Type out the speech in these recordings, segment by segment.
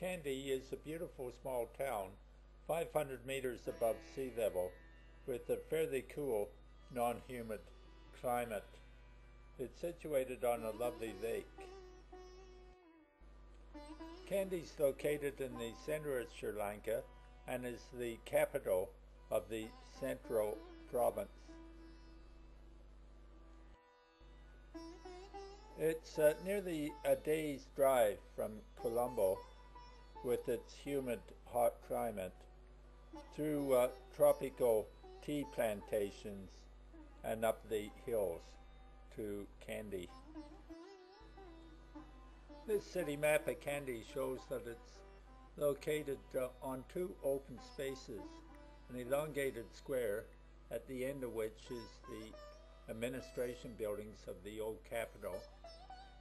Kandy is a beautiful small town, 500 meters above sea level, with a fairly cool, non-humid climate. It's situated on a lovely lake. Kandy is located in the center of Sri Lanka and is the capital of the Central Province. It's nearly a day's drive from Colombo, with its humid, hot climate, through tropical tea plantations and up the hills to Kandy. This city map of Kandy shows that it's located on two open spaces, an elongated square at the end of which is the administration buildings of the old capital,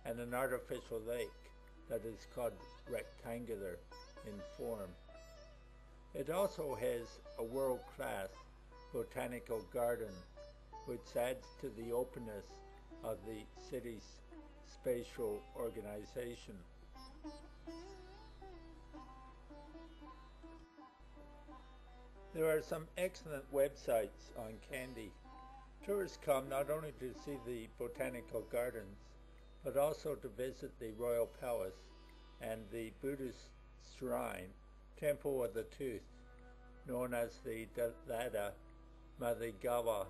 and an artificial lake that is called rectangular in form. It also has a world-class botanical garden, which adds to the openness of the city's spatial organization. There are some excellent websites on Kandy. Tourists come not only to see the botanical gardens, but also to visit the royal palace and the Buddhist shrine, Temple of the Tooth, known as the Dalada Maligawa.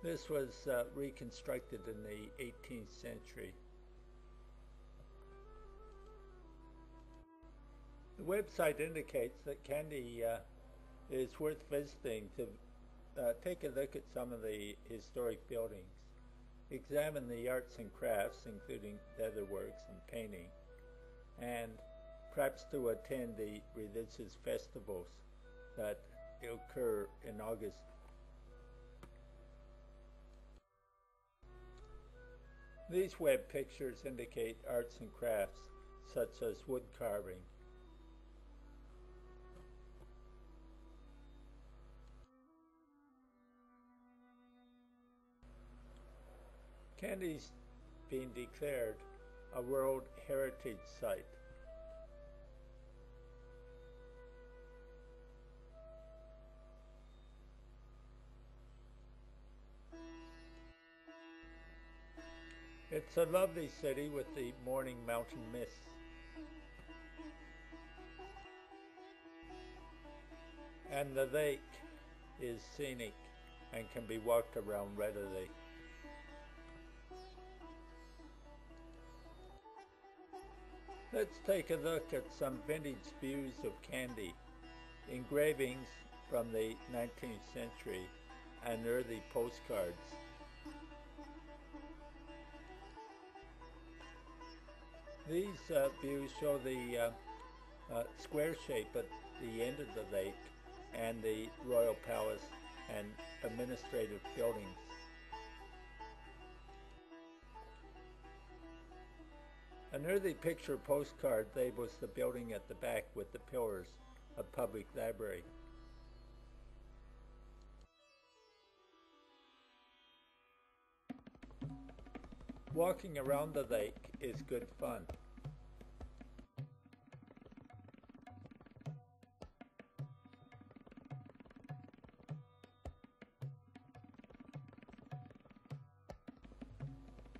This was reconstructed in the 18th century. The website indicates that Kandy is worth visiting to take a look at some of the historic buildings, examine the arts and crafts, including leatherworks and painting, and perhaps to attend the religious festivals that occur in August. These web pictures indicate arts and crafts such as wood carving. Kandy's been declared a World Heritage Site. It's a lovely city with the morning mountain mists. And the lake is scenic and can be walked around readily. Let's take a look at some vintage views of Kandy, engravings from the 19th century and early postcards. These views show the square shape at the end of the lake and the royal palace and administrative buildings. An early picture postcard labels the building at the back with the pillars of public library. Walking around the lake is good fun.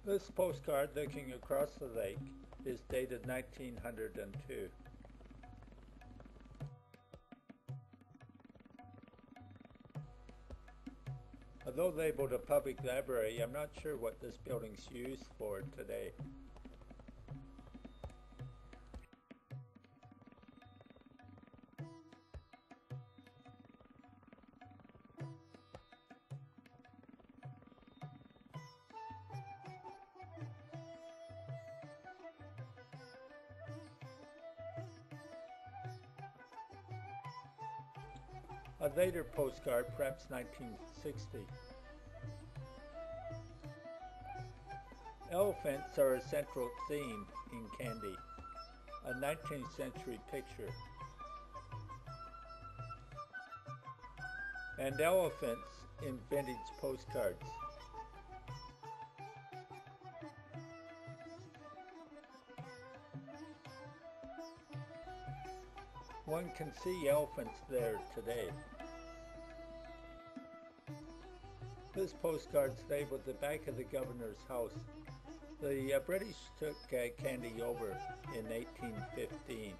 This postcard looking across the lake is dated 1902. Although labeled a public library, I'm not sure what this building's used for today. A later postcard, perhaps 1960. Elephants are a central theme in Kandy, a 19th century picture. And elephants in vintage postcards. One can see elephants there today. This postcard's labeled the back of the governor's house. The British took Kandy over in 1815.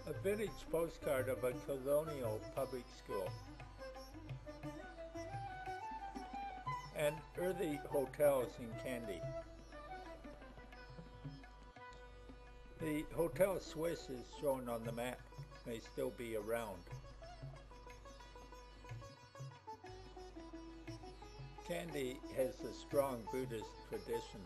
A vintage postcard of a colonial public school. And early hotels in Kandy. The Hotel Swiss is shown on the map, may still be around. Kandy has a strong Buddhist tradition.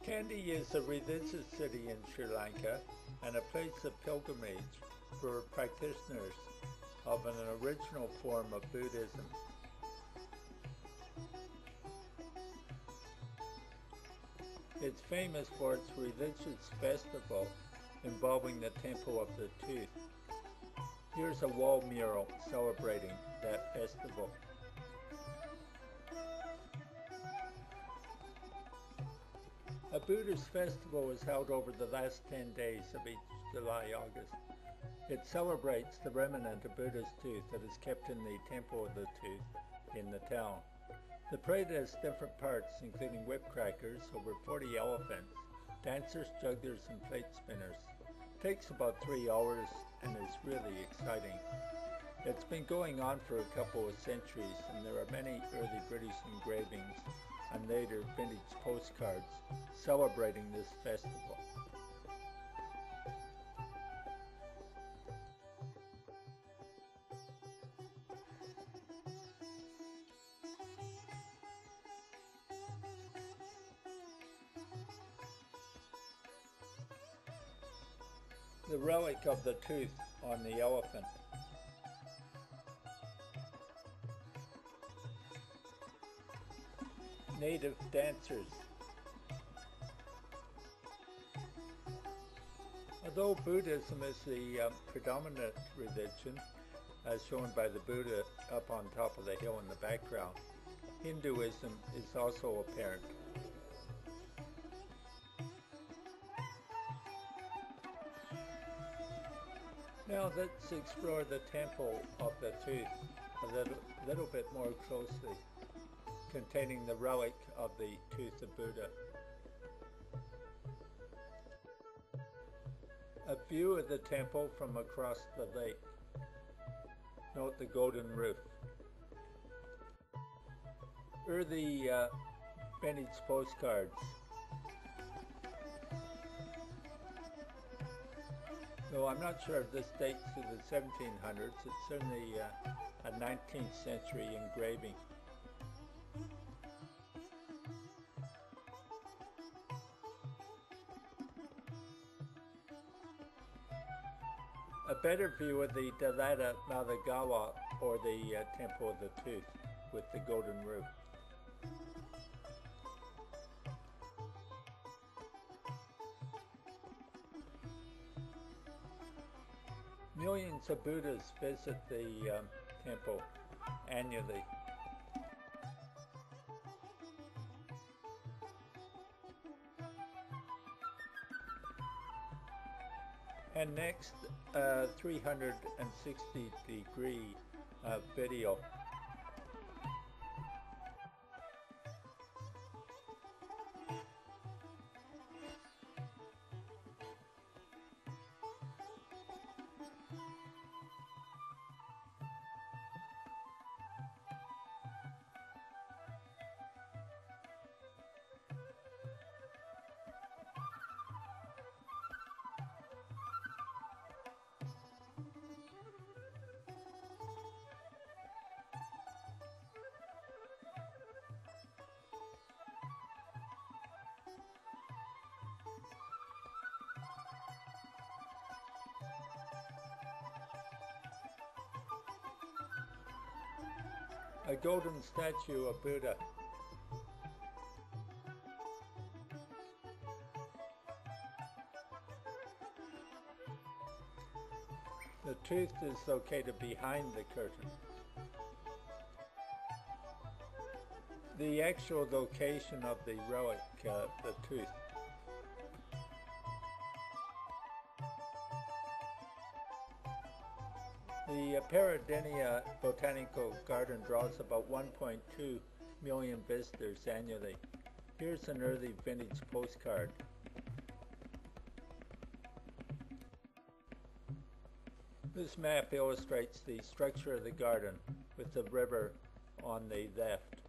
Kandy is a religious city in Sri Lanka and a place of pilgrimage for practitioners of an original form of Buddhism. It's famous for its religious festival involving the Temple of the Tooth. Here's a wall mural celebrating that festival. A Buddhist festival is held over the last 10 days of each July-August. It celebrates the remnant of Buddha's tooth that is kept in the Temple of the Tooth in the town. The parade has different parts, including whip crackers, over 40 elephants, dancers, jugglers, and plate spinners. It takes about 3 hours and is really exciting. It's been going on for a couple of centuries, and there are many early British engravings and later vintage postcards celebrating this festival. The relic of the tooth on the elephant. Native dancers. Although Buddhism is the predominant religion, as shown by the Buddha up on top of the hill in the background, Hinduism is also apparent. Now let's explore the Temple of the Tooth a little bit more closely, containing the relic of the Tooth of Buddha. A view of the temple from across the lake. Note the golden roof. Early vintage postcards. Though I'm not sure if this dates to the 1700s, it's certainly a 19th century engraving. A better view of the Dalada Maligawa, or the Temple of the Tooth, with the golden roof. Millions of Buddhists visit the temple annually. And next, 360-degree video. A golden statue of Buddha. The tooth is located behind the curtain. the actual location of the relic, the tooth. The Peradeniya Botanical Garden draws about 1.2 million visitors annually. Here's an early vintage postcard. This map illustrates the structure of the garden with the river on the left.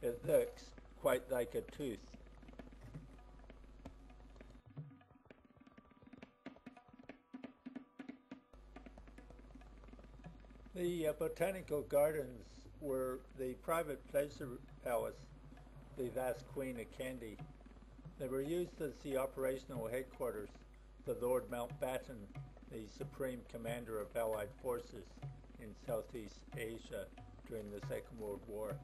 It looks quite like a tooth. The Botanical Gardens were the private pleasure palace, the last Queen of Kandy. They were used as the operational headquarters of Lord Mountbatten, the Supreme Commander of Allied forces in Southeast Asia during the Second World War.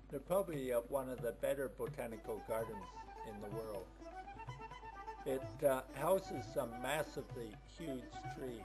They're probably one of the better botanical gardens in the world. It houses some massively huge trees.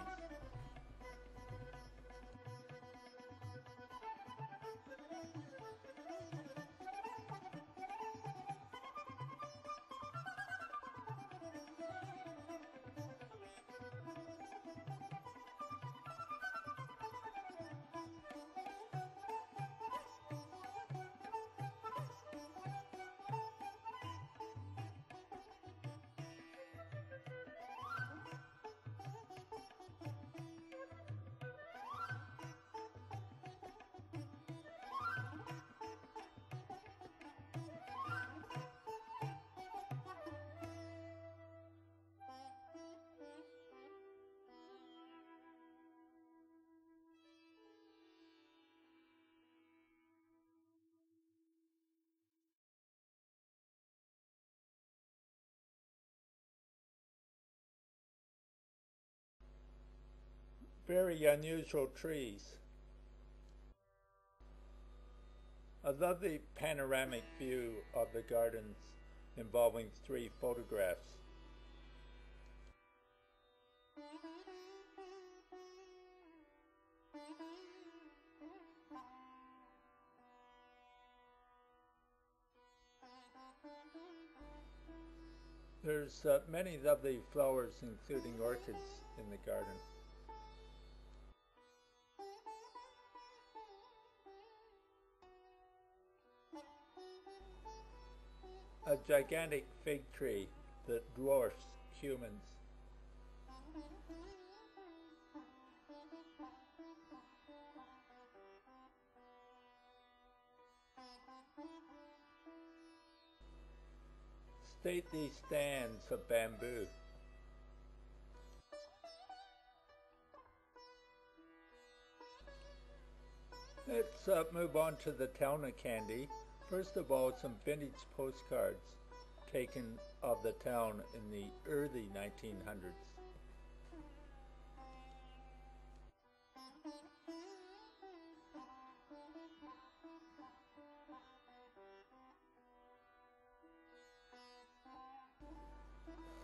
Very unusual trees. A lovely panoramic view of the gardens involving 3 photographs. There's many lovely flowers, including orchids, in the garden. A gigantic fig tree that dwarfs humans. Stately stands of bamboo. Let's move on to the town of Kandy. First of all, some vintage postcards taken of the town in the early 1900s.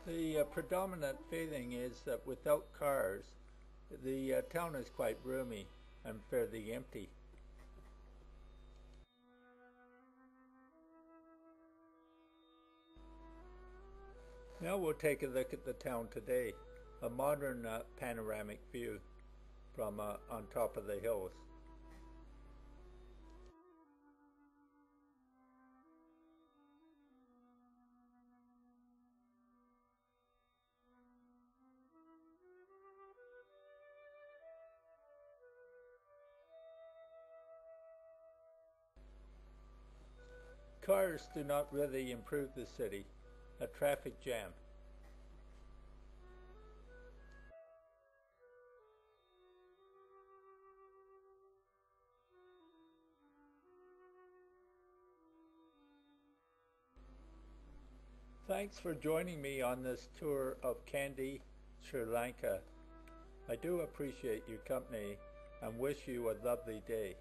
The predominant feeling is that without cars, the town is quite roomy and fairly empty. Now we'll take a look at the town today, a modern panoramic view from on top of the hills. Cars do not really improve the city. A traffic jam. Thanks for joining me on this tour of Kandy, Sri Lanka. I do appreciate your company and wish you a lovely day.